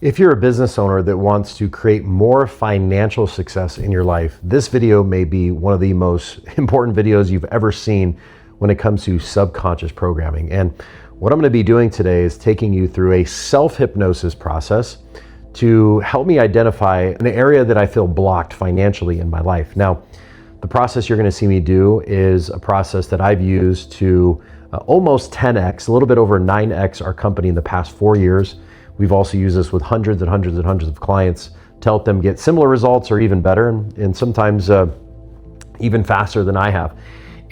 If you're a business owner that wants to create more financial success in your life, this video may be one of the most important videos you've ever seen when it comes to subconscious programming. And what I'm going to be doing today is taking you through a self-hypnosis process to help me identify an area that I feel blocked financially in my life. Now, the process you're going to see me do is a process that I've used to almost 10x, a little bit over 9x our company in the past 4 years. We've also used this with hundreds and hundreds and hundreds of clients to help them get similar results or even better, and sometimes even faster than I have.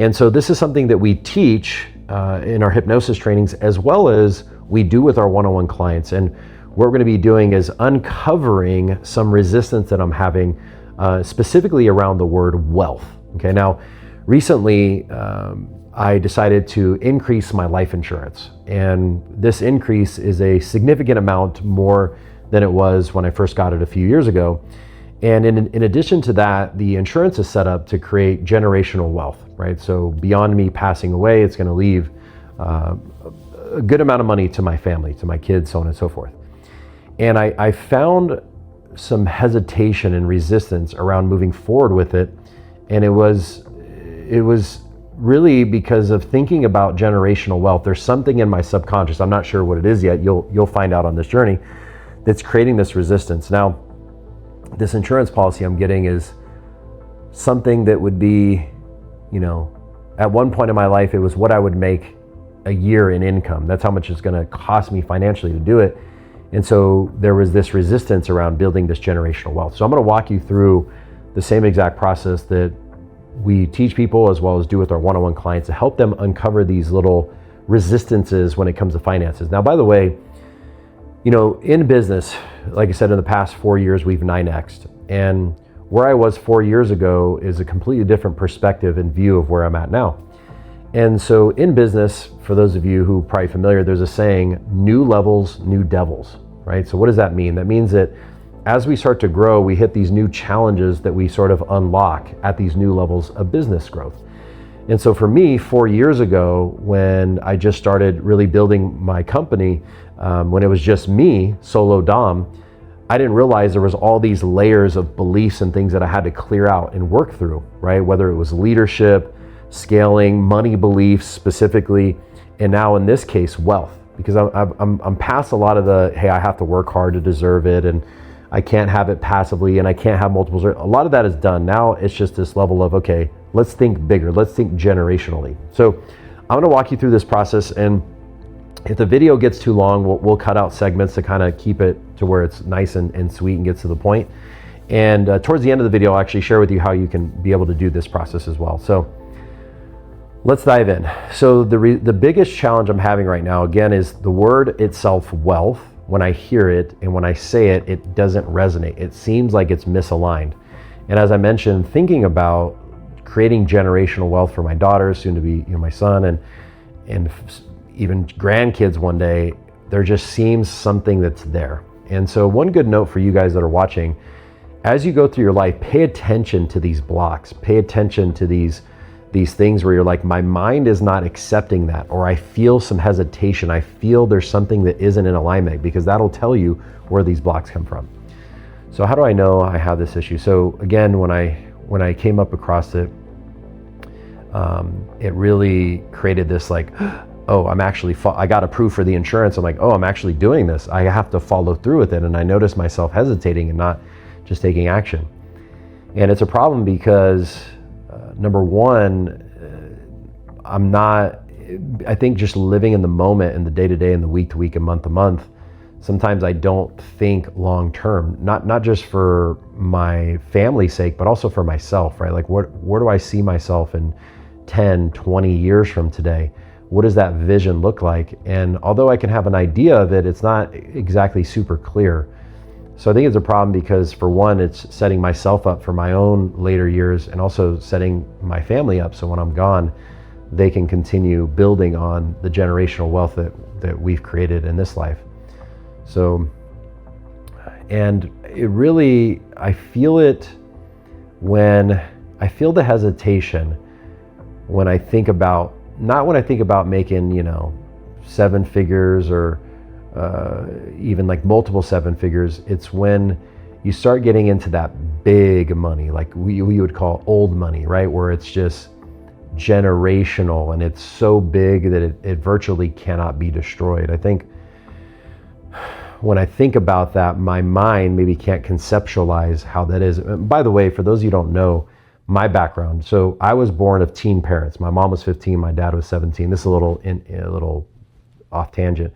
And so this is something that we teach in our hypnosis trainings, as well as we do with our one-on-one clients. And what we're going to be doing is uncovering some resistance that I'm having, specifically around the word wealth. Okay, now recently I decided to increase my life insurance, and this increase is a significant amount more than it was when I first got it a few years ago. And in addition to that, the insurance is set up to create generational wealth, right? So beyond me passing away, it's going to leave a good amount of money to my family, to my kids, so on and so forth. And I found some hesitation and resistance around moving forward with it, and it was really because of thinking about generational wealth. There's something in my subconscious, I'm not sure what it is yet, you'll find out on this journey, that's creating this resistance. Now, this insurance policy I'm getting is something that would be, at one point in my life, it was what I would make a year in income. That's how much it's going to cost me financially to do it. And so there was this resistance around building this generational wealth. So I'm going to walk you through the same exact process that we teach people, as well as do with our one-on-one clients, to help them uncover these little resistances when it comes to finances. Now, by the way, in business, like I said, in the past 4 years, we've 9x'd. And where I was 4 years ago is a completely different perspective and view of where I'm at now. And so in business, for those of you who are probably familiar, there's a saying, new levels, new devils, right? So what does that mean? That means that as we start to grow, we hit these new challenges that we sort of unlock at these new levels of business growth. And so for me, 4 years ago, when I just started really building my company, when it was just me, solo Dom, I didn't realize there was all these layers of beliefs and things that I had to clear out and work through, right? Whether it was leadership, scaling, money beliefs specifically, and now in this case, wealth. Because I'm past a lot of the, hey, I have to work hard to deserve it, and I can't have it passively, and I can't have multiples. A lot of that is done. Now it's just this level of, okay, let's think bigger. Let's think generationally. So I'm going to walk you through this process, and if the video gets too long, we'll cut out segments to kind of keep it to where it's nice and sweet and gets to the point. And towards the end of the video, I'll actually share with you how you can be able to do this process as well. So let's dive in. So the biggest challenge I'm having right now, again, is the word itself, wealth. When I hear it and when I say it, it doesn't resonate. It seems like it's misaligned. And as I mentioned, thinking about creating generational wealth for my daughters, soon to be my son, and even grandkids one day, there just seems something that's there. And so one good note for you guys that are watching, as you go through your life, pay attention to these blocks, pay attention to these things where you're like, my mind is not accepting that, or I feel some hesitation, I feel there's something that isn't in alignment, because that'll tell you where these blocks come from. So how do I know I have this issue? So again, when I came up across it, it really created this like, oh, I got approved for the insurance. I'm like, oh, I'm actually doing this. I have to follow through with it. And I noticed myself hesitating and not just taking action. And it's a problem because number one, I think just living in the moment and the day-to-day and the week-to-week and month-to-month, sometimes I don't think long-term, not just for my family's sake, but also for myself, right? Like where do I see myself in 10, 20 years from today? What does that vision look like? And although I can have an idea of it, it's not exactly super clear. So I think it's a problem because, for one, it's setting myself up for my own later years, and also setting my family up so when I'm gone, they can continue building on the generational wealth that we've created in this life. So, and it really, I feel it when I feel the hesitation when I think about, not when I think about making, 7 figures or even like multiple seven figures. It's when you start getting into that big money, like we would call old money, right? Where it's just generational and it's so big that it virtually cannot be destroyed. I think when I think about that, my mind maybe can't conceptualize how that is. And by the way, for those of you who don't know my background, so I was born of teen parents. My mom was 15, my dad was 17. This is a little off tangent.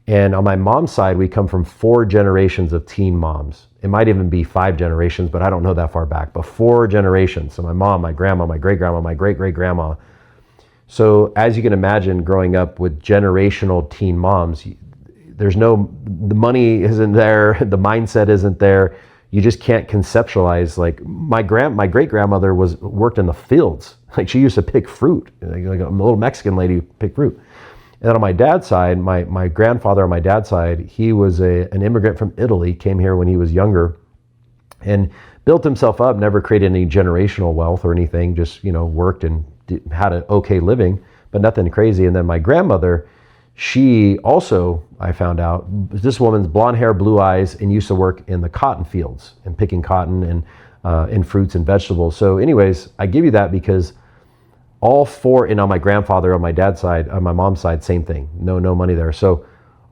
And on my mom's side, we come from 4 generations of teen moms. It might even be 5 generations, but I don't know that far back, but 4 generations. So my mom, my grandma, my great-grandma, my great-great-grandma. So as you can imagine, growing up with generational teen moms, the money isn't there, the mindset isn't there. You just can't conceptualize. Like my great-grandmother worked in the fields. Like she used to pick fruit, like a little Mexican lady who picked fruit. And then on my dad's side, my grandfather on my dad's side, he was an immigrant from Italy, came here when he was younger and built himself up, never created any generational wealth or anything, just, worked and had an okay living, but nothing crazy. And then my grandmother, she also, I found out, this woman's blonde hair, blue eyes, and used to work in the cotton fields and picking cotton and in fruits and vegetables. So anyways, I give you that because all 4, and on my grandfather, on my dad's side, on my mom's side, same thing. No money there. So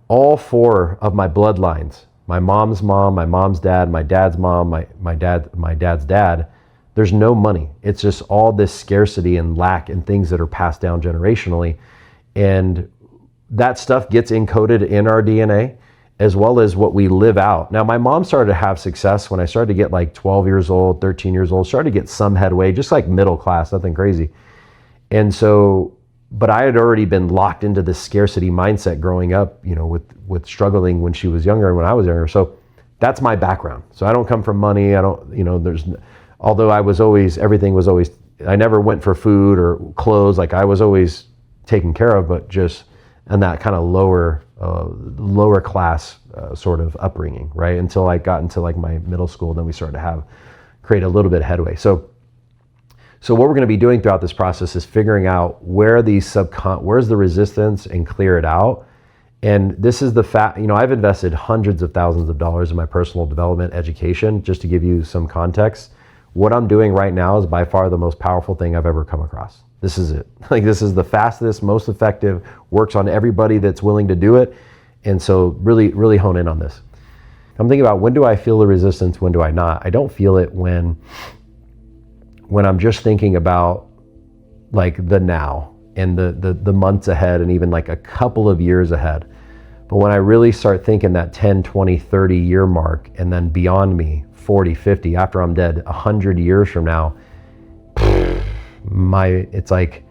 all 4 of my bloodlines, my mom's mom, my mom's dad, my dad's mom, my dad's dad, there's no money. It's just all this scarcity and lack and things that are passed down generationally. And that stuff gets encoded in our DNA as well as what we live out. Now, my mom started to have success when I started to get like 12 years old, 13 years old, started to get some headway, just like middle class, nothing crazy. And so, but I had already been locked into this scarcity mindset growing up, with struggling when she was younger and when I was younger. So that's my background. So I don't come from money. I don't, although everything was always, I never went for food or clothes. Like I was always taken care of, but just in that kind of lower class sort of upbringing, right? Until I got into like my middle school, then we started to create a little bit of headway. So what we're going to be doing throughout this process is figuring out where's the resistance and clear it out. And this is the fact, I've invested hundreds of thousands of dollars in my personal development education. Just to give you some context, what I'm doing right now is by far the most powerful thing I've ever come across. This is it. Like this is the fastest, most effective, works on everybody that's willing to do it. And so really, really hone in on this. I'm thinking about, when do I feel the resistance? When do I not? I don't feel it when I'm just thinking about like the now and the months ahead and even like a couple of years ahead. But when I really start thinking that 10, 20, 30 year mark and then beyond me, 40, 50, after I'm dead, 100 years from now, it's like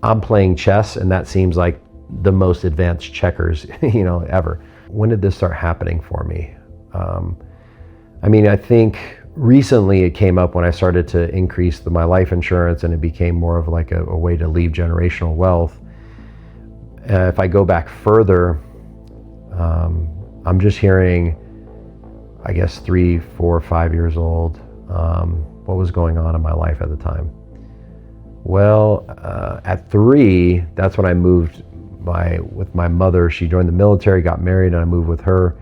I'm playing chess and that seems like the most advanced checkers, ever. When did this start happening for me? I think recently it came up when I started to increase my life insurance and it became more of like a way to leave generational wealth. If I go back further, I'm just hearing, I guess 3, 4, 5 years old, what was going on in my life at the time. Well, at 3, that's when I moved with my mother. She joined the military, got married, and I moved with her.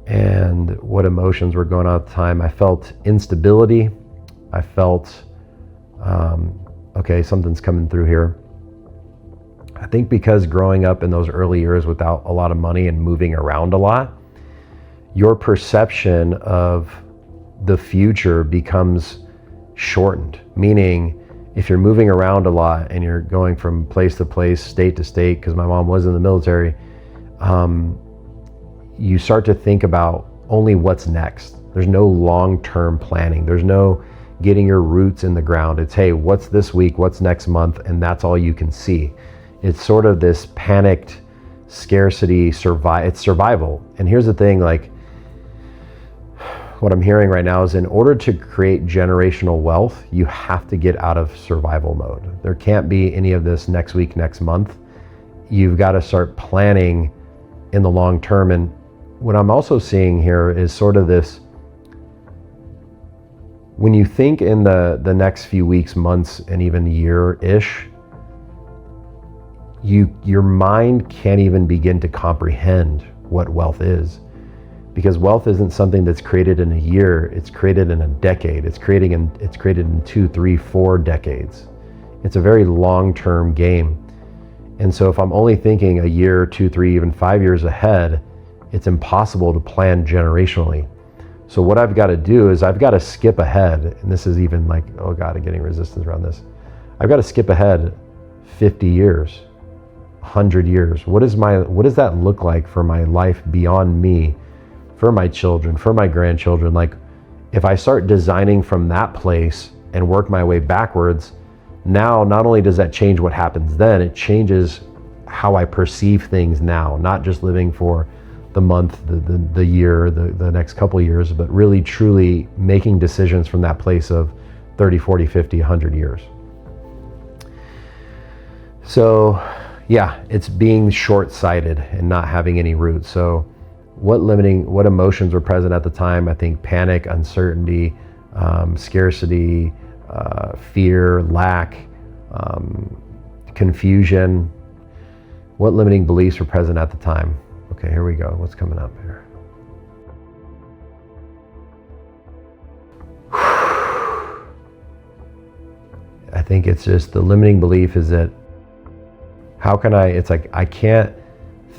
And what emotions were going on at the time? I felt instability. I felt, okay, something's coming through here. I think because growing up in those early years without a lot of money and moving around a lot, your perception of the future becomes shortened. Meaning, if you're moving around a lot and you're going from place to place, state to state, because my mom was in the military, you start to think about only what's next. There's no long-term planning. There's no getting your roots in the ground. It's, hey, what's this week? What's next month? And that's all you can see. It's sort of this panicked scarcity, it's survival. And here's the thing, like what I'm hearing right now is in order to create generational wealth, you have to get out of survival mode. There can't be any of this next week, next month. You've got to start planning in the long term. And what I'm also seeing here is sort of this, when you think in the next few weeks, months, and even year-ish, your mind can't even begin to comprehend what wealth is. Because wealth isn't something that's created in a year, it's created in a decade. It's created in 2, 3, 4 decades. It's a very long-term game. And so if I'm only thinking a year, 2, 3, even 5 years ahead, it's impossible to plan generationally. So what I've got to do is I've got to skip ahead. And this is even like, oh God, I'm getting resistance around this. I've got to skip ahead 50 years, 100 years. What does that look like for my life beyond me, for my children, for my grandchildren? Like, if I start designing from that place and work my way backwards, now not only does that change what happens then, it changes how I perceive things now, not just living for the month, the year, the next couple of years, but really truly making decisions from that place of 30, 40, 50, 100 years. So yeah, it's being short-sighted and not having any roots. So what emotions were present at the time? I think panic, uncertainty, scarcity, fear, lack, confusion. What limiting beliefs were present at the time? Okay, here we go. What's coming up here? I think it's just the limiting belief is that it's like I can't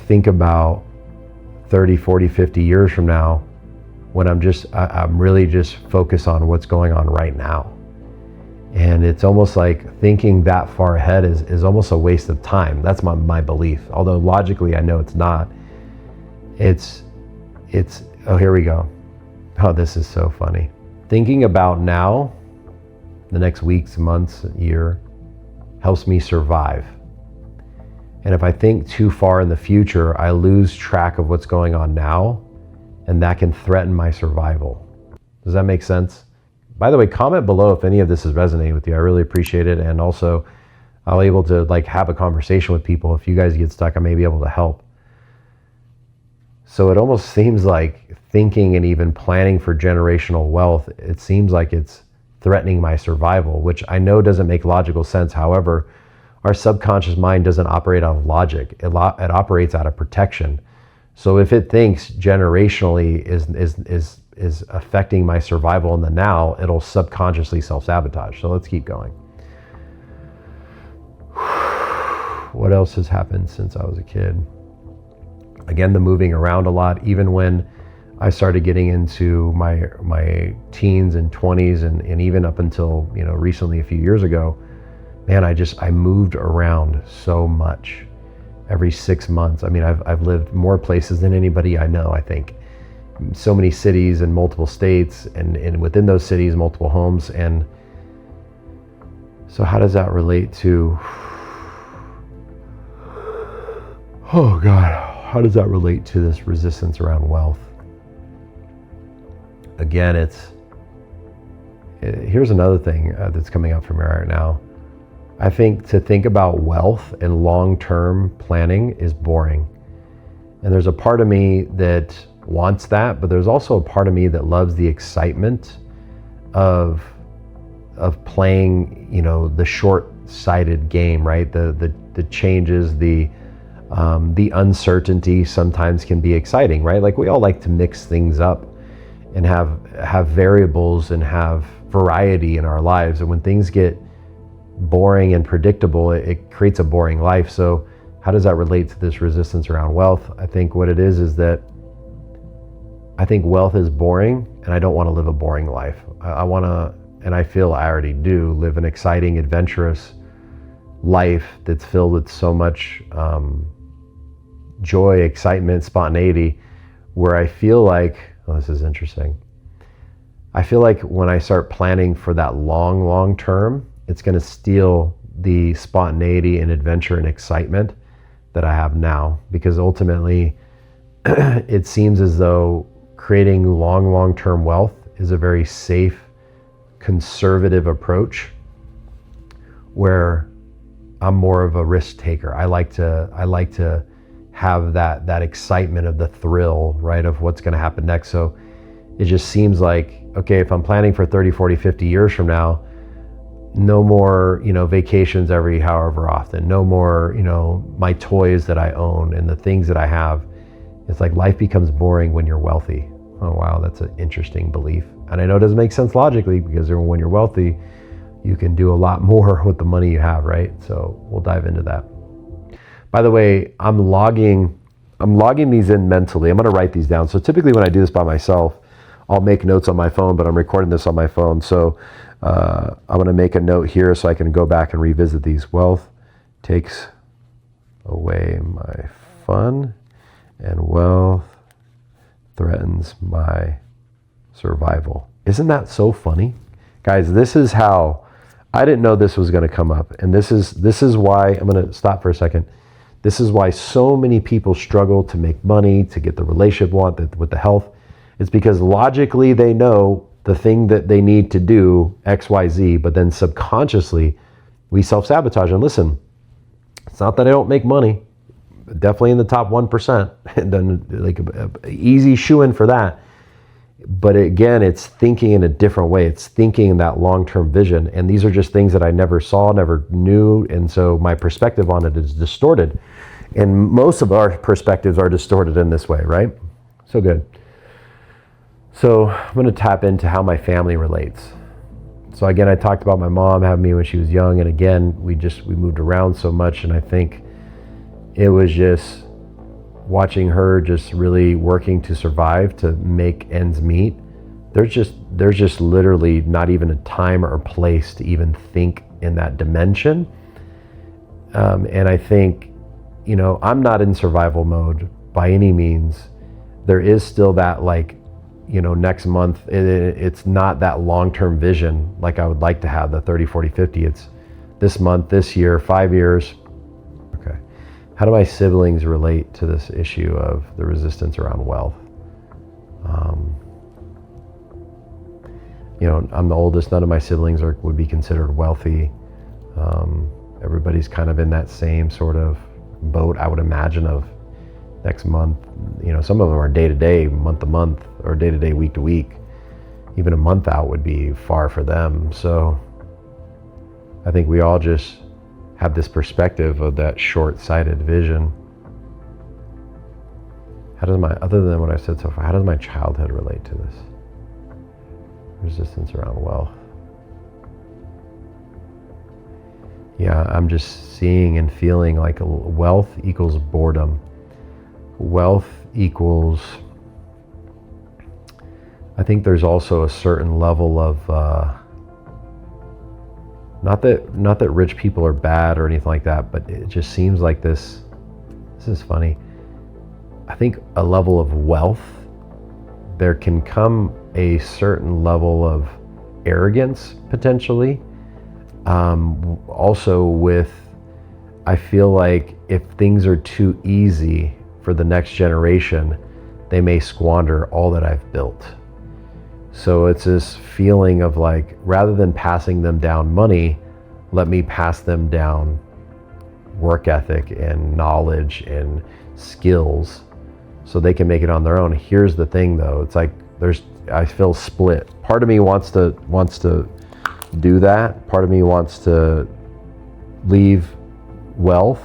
think about 30, 40, 50 years from now when I'm really just focused on what's going on right now. And it's almost like thinking that far ahead is almost a waste of time. That's my belief. Although logically I know it's not. It's oh, here we go. Oh, this is so funny. Thinking about now, the next weeks, months, year, helps me survive. And if I think too far in the future, I lose track of what's going on now, and that can threaten my survival. Does that make sense? By the way, comment below if any of this is resonating with you. I really appreciate it. And also, I'll be able to have a conversation with people. If you guys get stuck, I may be able to help. So it almost seems like thinking and even planning for generational wealth, it seems like it's threatening my survival, which I know doesn't make logical sense. However, our subconscious mind doesn't operate out of logic. It operates out of protection. So if it thinks generationally is affecting my survival in the now, it'll subconsciously self-sabotage. So let's keep going. What else has happened since I was a kid? Again, the moving around a lot. Even when I started getting into my teens and 20s and even up until recently, a few years ago, man, I moved around so much. Every 6 months. I mean, I've lived more places than anybody I know, I think. So many cities and multiple states, and within those cities, multiple homes. And so how does that relate to, oh God, how does that relate to this resistance around wealth? Again, here's another thing that's coming up for me right now. I think to think about wealth and long-term planning is boring. And there's a part of me that wants that, but there's also a part of me that loves the excitement of playing, the short-sighted game, right? The changes, the uncertainty sometimes can be exciting, right? Like we all like to mix things up and have variables and have variety in our lives. And when things get boring and predictable, it creates a boring life. So how does that relate to this resistance around wealth? I think what it is that I think wealth is boring, and I don't want to live a boring life. I want to, and I feel I already do, live an exciting, adventurous life that's filled with so much joy, excitement, spontaneity, where I feel like, oh, this is interesting. I feel like when I start planning for that long term, it's going to steal the spontaneity and adventure and excitement that I have now, because ultimately it seems as though creating long-term wealth is a very safe, conservative approach where I'm more of a risk taker. I like to have that excitement of the thrill, right, of what's going to happen next. So it just seems like, okay, if I'm planning for 30, 40, 50 years from now, no more, vacations every however often, no more, my toys that I own and the things that I have. It's like life becomes boring when you're wealthy. Oh, wow, that's an interesting belief. And I know it doesn't make sense logically, because when you're wealthy, you can do a lot more with the money you have, right? So we'll dive into that. By the way, I'm logging these in mentally. I'm going to write these down. So typically when I do this by myself, I'll make notes on my phone, but I'm recording this on my phone. So I'm going to make a note here so I can go back and revisit these. Wealth takes away my fun, and wealth threatens my survival. Isn't that so funny? Guys, this is how, I didn't know this was going to come up. And this is why, I'm going to stop for a second. This is why so many people struggle to make money, to get the relationship want with the health. It's because logically they know the thing that they need to do, X, Y, Z, but then subconsciously we self-sabotage. And listen, it's not that I don't make money. Definitely in the top 1%, and then like a easy shoe-in for that. But again, it's thinking in a different way. It's thinking in that long-term vision. And these are just things that I never saw, never knew. And so my perspective on it is distorted. And most of our perspectives are distorted in this way, right? So good. So I'm going to tap into how my family relates. So again, I talked about my mom having me when she was young. And again, we moved around so much. And I think it was just watching her just really working to survive, to make ends meet. There's just literally not even a time or a place to even think in that dimension. And I think, I'm not in survival mode by any means. There is still that next month, it's not that long-term vision like I would like to have, the 30, 40, 50. It's this month, this year, 5 years. Okay. How do my siblings relate to this issue of the resistance around wealth? I'm the oldest. None of my siblings would be considered wealthy. Everybody's kind of in that same sort of boat, I would imagine, of next month. Some of them are day to day, month to month, or day to day, week to week. Even a month out would be far for them. So I think we all just have this perspective of that short-sighted vision. Other than what I've said so far, how does my childhood relate to this? Resistance around wealth. Yeah, I'm just seeing and feeling like wealth equals boredom. Wealth equals, I think there's also a certain level of, not that rich people are bad or anything like that, but it just seems like this is funny. I think a level of wealth, there can come a certain level of arrogance potentially. Also with, I feel like if things are too easy for the next generation, they may squander all that I've built. So it's this feeling of like, rather than passing them down money, let me pass them down work ethic and knowledge and skills so they can make it on their own. Here's the thing though, it's like I feel split. Part of me wants to do that. Part of me wants to leave wealth,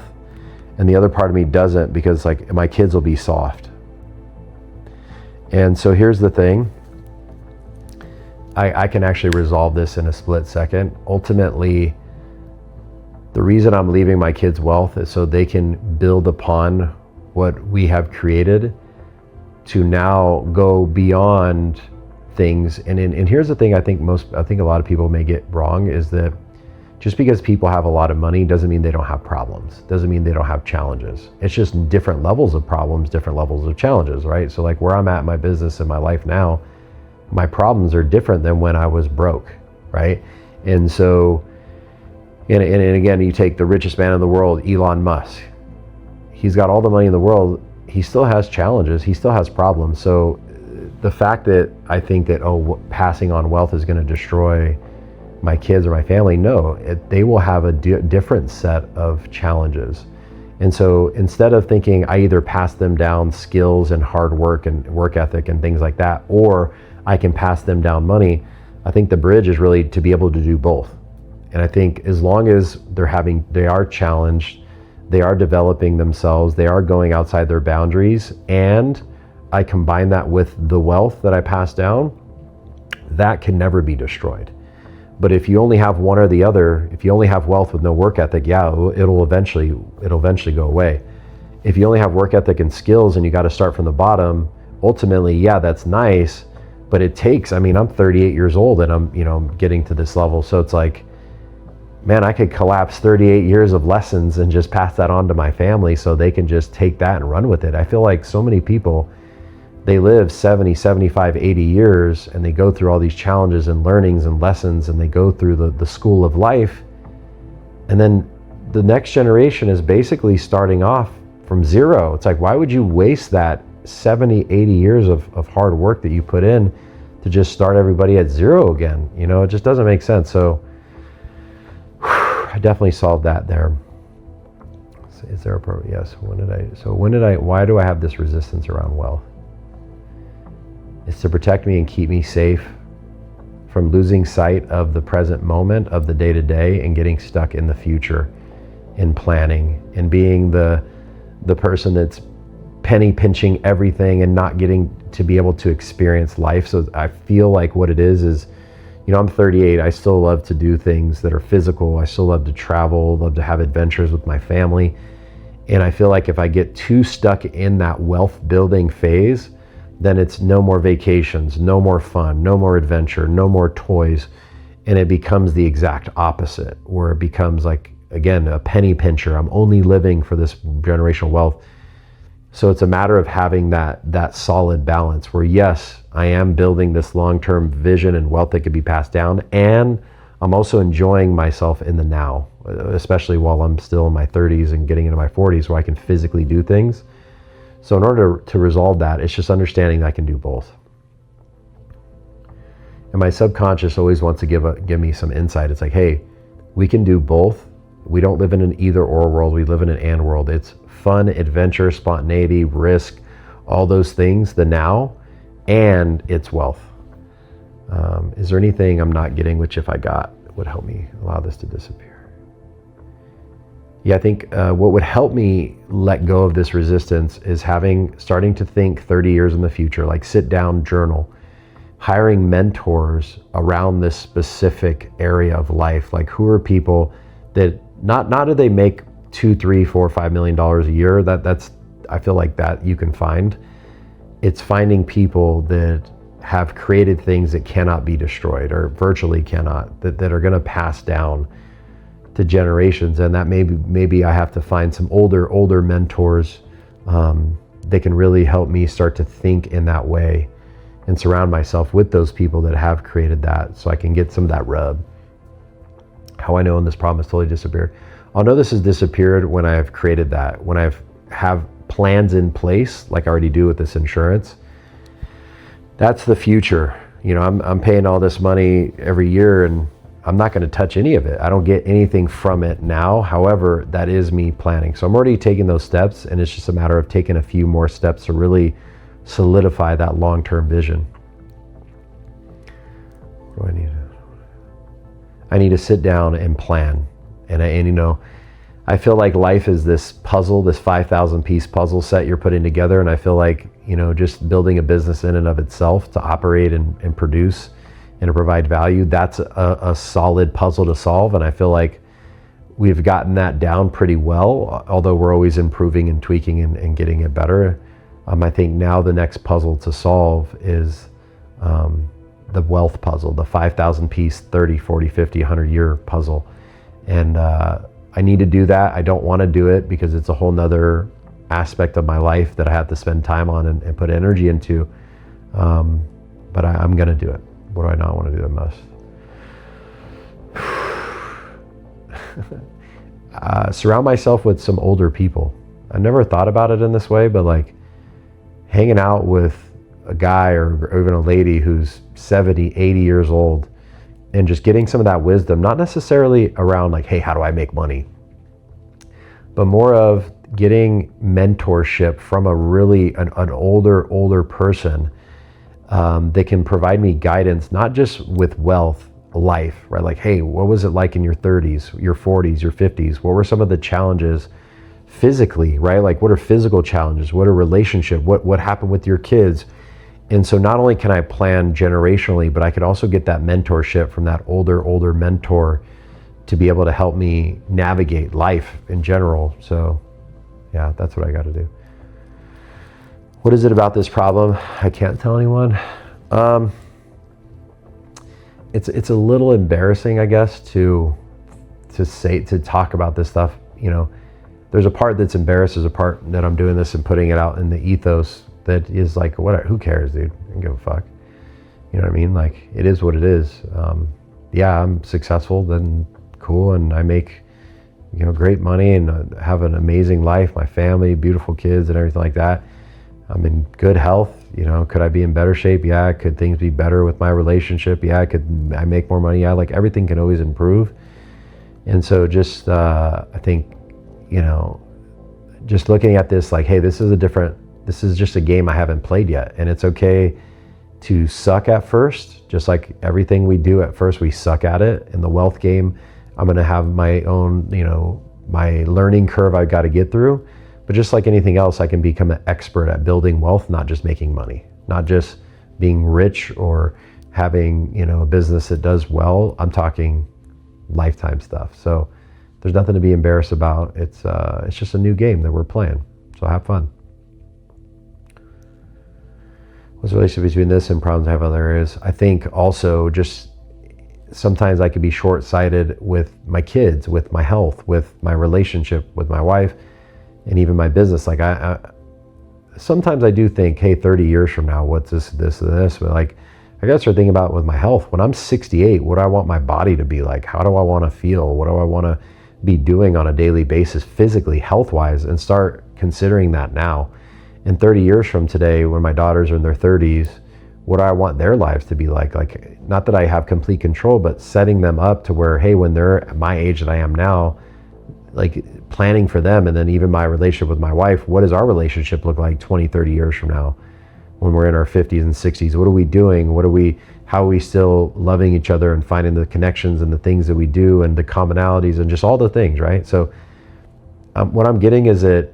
and the other part of me doesn't, because like my kids will be soft. And so here's the thing. I can actually resolve this in a split second. Ultimately, the reason I'm leaving my kids wealth is so they can build upon what we have created to now go beyond things. And here's the thing I think a lot of people may get wrong, is that just because people have a lot of money doesn't mean they don't have problems, doesn't mean they don't have challenges. It's just different levels of problems, different levels of challenges, right? So like where I'm at in my business and my life now, my problems are different than when I was broke, right? And so, and again, you take the richest man in the world, Elon Musk. He's got all the money in the world. He still has challenges. He still has problems. So the fact that I think that, passing on wealth is going to destroy my kids or my family, no, they will have a different set of challenges. And so instead of thinking I either pass them down skills and hard work and work ethic and things like that, or I can pass them down money, I think the bridge is really to be able to do both. And I think as long as they are challenged, they are developing themselves, they are going outside their boundaries, and I combine that with the wealth that I pass down, that can never be destroyed. But if you only have one or the other, if you only have wealth with no work ethic, yeah, it'll eventually go away. If you only have work ethic and skills and you got to start from the bottom, ultimately, yeah, that's nice, but it takes, I mean, I'm 38 years old and I'm getting to this level. So it's like, man, I could collapse 38 years of lessons and just pass that on to my family so they can just take that and run with it. I feel like so many people, they live 70, 75, 80 years and they go through all these challenges and learnings and lessons, and they go through the school of life. And then the next generation is basically starting off from zero. It's like, why would you waste that 70, 80 years of hard work that you put in to just start everybody at zero again? It just doesn't make sense. So I definitely solved that there. Is there a problem? Yes. Why do I have this resistance around wealth? It's to protect me and keep me safe from losing sight of the present moment, of the day-to-day, and getting stuck in the future, in planning, and being the person that's penny pinching everything and not getting to be able to experience life. So I feel like what it is, I'm 38. I still love to do things that are physical. I still love to travel, love to have adventures with my family. And I feel like if I get too stuck in that wealth building phase, then it's no more vacations, no more fun, no more adventure, no more toys. And it becomes the exact opposite, where it becomes like, again, a penny pincher. I'm only living for this generational wealth. So it's a matter of having that solid balance where, yes, I am building this long-term vision and wealth that could be passed down, and I'm also enjoying myself in the now, especially while I'm still in my 30s and getting into my 40s, where I can physically do things. So in order to resolve that, it's just understanding that I can do both. And my subconscious always wants to give me some insight. It's like, hey, we can do both. We don't live in an either or world. We live in an and world. It's fun, adventure, spontaneity, risk, all those things, the now, and it's wealth. Is there anything I'm not getting, which if I got, would help me allow this to disappear? Yeah, I think what would help me let go of this resistance is starting to think 30 years in the future, like sit down, journal, hiring mentors around this specific area of life. Like, who are people that not do they make $2, $3, $4, $5 million a year? That's I feel like that you can find. It's finding people that have created things that cannot be destroyed, or virtually cannot, that are going to pass down to generations. And that maybe I have to find some older mentors that can really help me start to think in that way and surround myself with those people that have created that, so I can get some of that rub. How I know when this problem has totally disappeared. I'll know this has disappeared when I've created that, when I have plans in place, like I already do with this insurance. That's the future. I'm paying all this money every year and I'm not going to touch any of it. I don't get anything from it now. However, that is me planning. So I'm already taking those steps, and it's just a matter of taking a few more steps to really solidify that long-term vision. What do I need? I need to sit down and plan. And I feel like life is this puzzle, this 5,000 piece puzzle set you're putting together. And I feel like, just building a business in and of itself to operate and produce and to provide value, that's a solid puzzle to solve. And I feel like we've gotten that down pretty well, although we're always improving and tweaking and getting it better. I think now the next puzzle to solve is the wealth puzzle, the 5,000 piece, 30, 40, 50, 100 year puzzle. And I need to do that. I don't want to do it because it's a whole nother aspect of my life that I have to spend time on and put energy into. But I'm going to do it. What do I not want to do the most? Surround myself with some older people. I never thought about it in this way, but like hanging out with a guy or even a lady who's 70, 80 years old, and just getting some of that wisdom, not necessarily around like, hey, how do I make money? But more of getting mentorship from an older person that can provide me guidance, not just with wealth, life, right? Like, hey, what was it like in your 30s, your 40s, your 50s? What were some of the challenges physically, right? Like what are physical challenges? What are relationship? What happened with your kids? And so not only can I plan generationally, but I could also get that mentorship from that older mentor to be able to help me navigate life in general. So yeah, that's what I got to do. What is it about this problem I can't tell anyone? It's a little embarrassing, I guess, to talk about this stuff. You know, there's a part that's embarrassed. There's a part that I'm doing this and putting it out in the ethos that is like, what? Who cares, dude? I don't give a fuck. You know what I mean? Like, it is what it is. Yeah, I'm successful, then cool, and I make, you know, great money and have an amazing life, my family, beautiful kids and everything like that. I'm in good health. You know, could I be in better shape? Yeah. Could things be better with my relationship? Yeah. I make more money? Yeah. Like, everything can always improve. And so just, I think, you know, just looking at this like, hey, this is just a game I haven't played yet. And it's okay to suck at first, just like everything we do at first, we suck at it. In the wealth game, I'm going to have my own, you know, my learning curve I've got to get through. But just like anything else, I can become an expert at building wealth, not just making money, not just being rich or having, you know, a business that does well. I'm talking lifetime stuff. So there's nothing to be embarrassed about. It's just a new game that we're playing. So have fun. What's the relationship between this and problems I have in other areas? I think also just sometimes I could be short-sighted with my kids, with my health, with my relationship with my wife, and even my business. Like I sometimes I do think, hey, 30 years from now, what's this, but like, I gotta start thinking about with my health. When I'm 68, what do I want my body to be like? How do I want to feel? What do I want to be doing on a daily basis, physically, health-wise, and start considering that now. And 30 years from today, when my daughters are in their 30s, what do I want their lives to be like? Like, not that I have complete control, but setting them up to where, hey, when they're at my age that I am now, like planning for them. And then even my relationship with my wife, what does our relationship look like 20, 30 years from now when we're in our 50s and 60s? What are we doing? How are we still loving each other and finding the connections and the things that we do and the commonalities and just all the things, right? So what I'm getting is that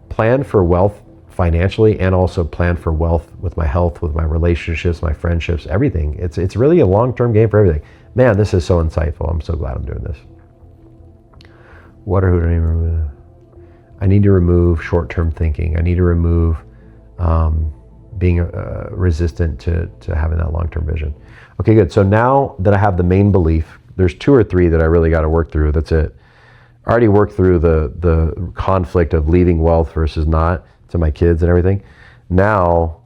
plan for wealth financially and also plan for wealth with my health, with my relationships, my friendships, everything. It's really a long-term game for everything. Man, this is so insightful. I'm so glad I'm doing this. What or who do I need to remove? I need to remove short-term thinking. I need to remove being resistant to having that long-term vision. Okay, good. So now that I have the main belief, there's 2 or 3 that I really got to work through. That's it. I already worked through the conflict of leaving wealth versus not to my kids and everything. Now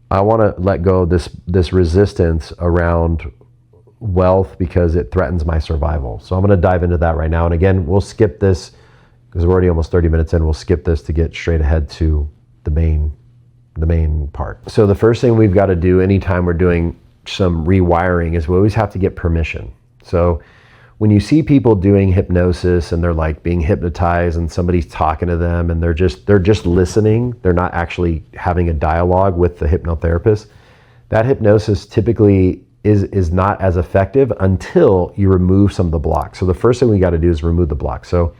I want to let go of this resistance around wealth because it threatens my survival. So I'm going to dive into that right now. And again, we'll skip this because we're already almost 30 minutes in. We'll skip this to get straight ahead to the main part. So the first thing we've got to do anytime we're doing some rewiring is we always have to get permission. So when you see people doing hypnosis and they're like being hypnotized and somebody's talking to them and they're just listening, they're not actually having a dialogue with the hypnotherapist, that hypnosis typically is not as effective until you remove some of the blocks. So the first thing we got to do is remove the block. So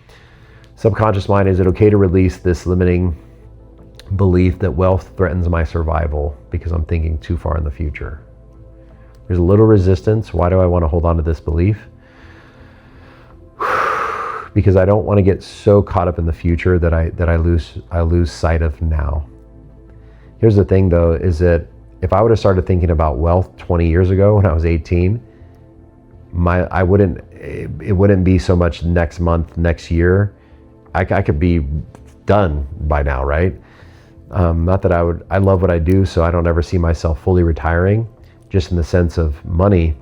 subconscious mind, is it okay to release this limiting belief that wealth threatens my survival because I'm thinking too far in the future? There's a little resistance. Why do I want to hold on to this belief? Because I don't want to get so caught up in the future that I lose sight of now. Here's the thing though, is that if I would have started thinking about wealth 20 years ago when I was 18, it wouldn't be so much next month, next year. I could be done by now, right? Not that I love what I do, so I don't ever see myself fully retiring, just in the sense of money.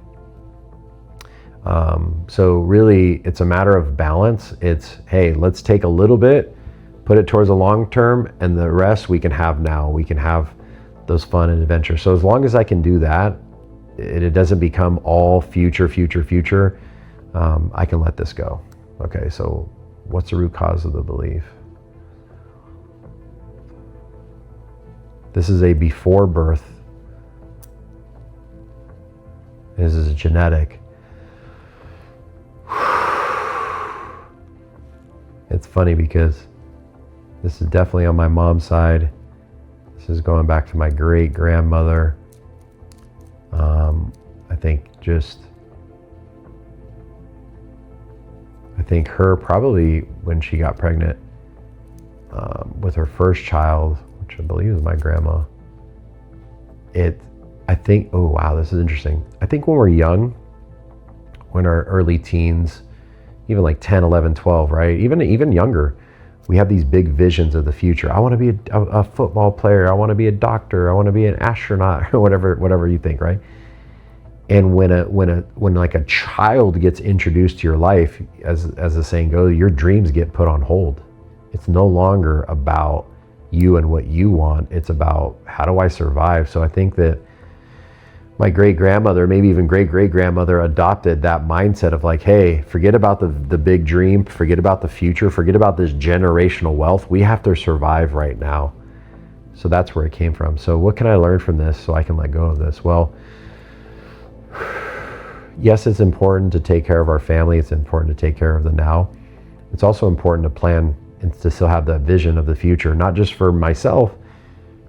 So really it's a matter of balance. It's, hey, let's take a little bit, put it towards the long term, and the rest we can have now. We can have those fun and adventure. So as long as I can do that, it doesn't become all future, I can let this go. Okay, so what's the root cause of the belief? This is a before birth. This is genetic. It's funny because This is definitely on my mom's side. This is going back to my great grandmother. I think her probably when she got pregnant with her first child, which I believe is my grandma. Oh wow, this is interesting. I think when we're young, when our early teens, even like 10, 11, 12, right? Even younger, we have these big visions of the future. I want to be a football player. I want to be a doctor. I want to be an astronaut, or whatever you think, right? And when like a child gets introduced to your life, as the saying goes, your dreams get put on hold. It's no longer about you and what you want. It's about, how do I survive? So I think that my great-grandmother, maybe even great-great-grandmother, adopted that mindset of like, hey, forget about the big dream, forget about the future, forget about this generational wealth. We have to survive right now. So that's where it came from. So what can I learn from this so I can let go of this? Well, yes, it's important to take care of our family. It's important to take care of the now. It's also important to plan and to still have that vision of the future, not just for myself,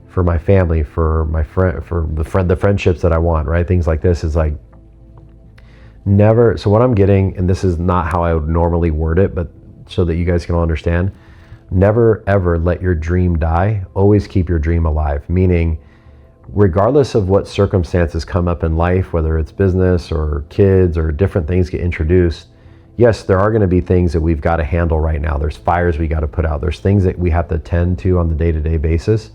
for my family, for my friend, for the friendships that I want, right? Things like this is like never. So what I'm getting, and this is not how I would normally word it, but so that you guys can all understand, never ever let your dream die. Always keep your dream alive. Meaning, regardless of what circumstances come up in life, whether it's business or kids or different things get introduced, yes, there are going to be things that we've got to handle right now. There's fires we got to put out. There's things that we have to tend to on the day-to-day basis.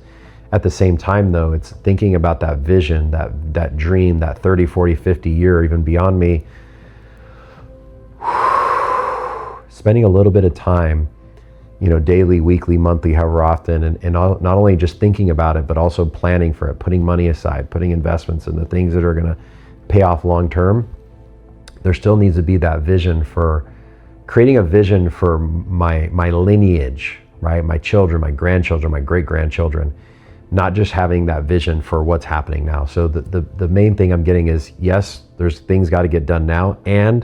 At the same time, though, it's thinking about that vision, that dream, that 30, 40, 50 year, even beyond me, spending a little bit of time, daily, weekly, monthly, however often, and not only just thinking about it, but also planning for it, putting money aside, putting investments in the things that are going to pay off long term. There still needs to be that vision for creating a vision for my lineage, right? My children, my grandchildren, my great-grandchildren, not just having that vision for what's happening now. So the main thing I'm getting is, yes, there's things got to get done now, and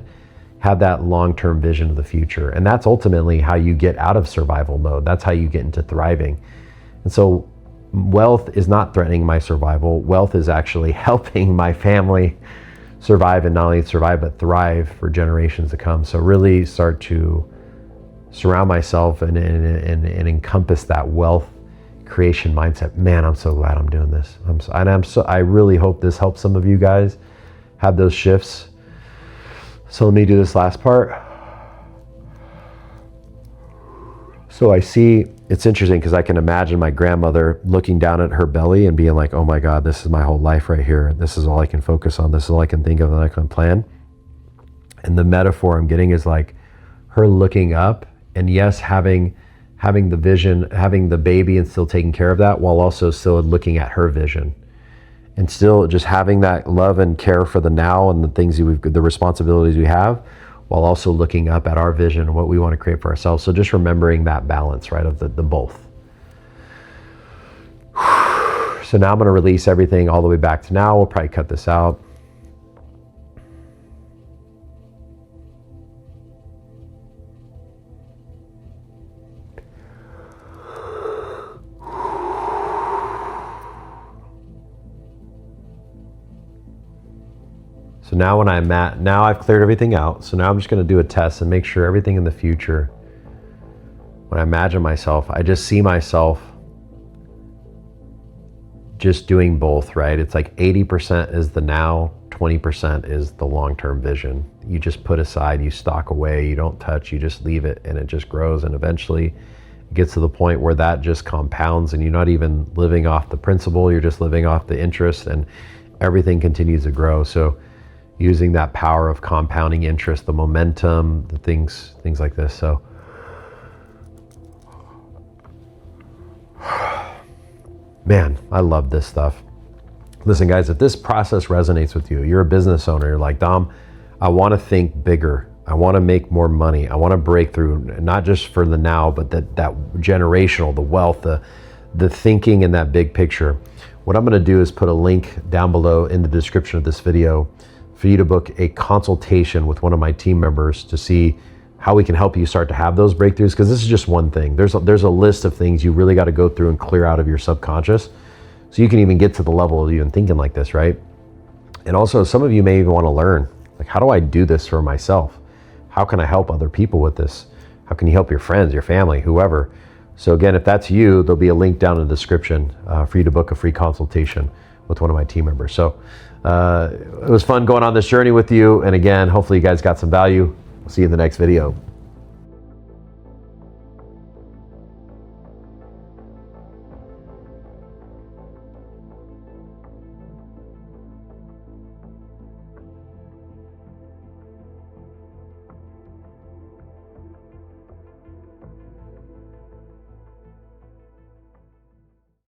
have that long-term vision of the future. And that's ultimately how you get out of survival mode. That's how you get into thriving. And so wealth is not threatening my survival. Wealth is actually helping my family survive, and not only survive, but thrive for generations to come. So really start to surround myself and encompass that wealth creation mindset. Man, I'm so glad I'm doing this. I really hope this helps some of you guys have those shifts. So let me do this last part. So I see, it's interesting because I can imagine my grandmother looking down at her belly and being like, oh my God, this is my whole life right here. This is all I can focus on. This is all I can think of and I can plan. And the metaphor I'm getting is like her looking up, and yes, having the vision, having the baby and still taking care of that, while also still looking at her vision. And still just having that love and care for the now and the things the responsibilities we have, while also looking up at our vision and what we want to create for ourselves. So just remembering that balance, right, of the both. So now I'm going to release everything all the way back to now. We'll probably cut this out. So now now I've cleared everything out. So now I'm just going to do a test and make sure everything in the future, when I imagine myself, I just see myself just doing both, right? It's like 80% is the now, 20% is the long-term vision. You just put aside, you stock away, you don't touch, you just leave it, and it just grows. And eventually it gets to the point where that just compounds, and you're not even living off the principal, you're just living off the interest, and everything continues to grow. So using that power of compounding interest, the momentum, the things like this. So man, I love this stuff. Listen guys, if this process resonates with you, you're a business owner, you're like, Dom, I want to think bigger. I want to make more money. I want to break through, not just for the now, but that generational, the wealth, the thinking in that big picture. What I'm going to do is put a link down below in the description of this video for you to book a consultation with one of my team members to see how we can help you start to have those breakthroughs, because this is just one thing. There's a list of things you really got to go through and clear out of your subconscious so you can even get to the level of even thinking like this, right? And also, some of you may even want to learn, like, how do I do this for myself? How can I help other people with this? How can you help your friends, your family, whoever? So again, if that's you, there'll be a link down in the description for you to book a free consultation with one of my team members. So it was fun going on this journey with you. And again, hopefully you guys got some value. I'll see you in the next video.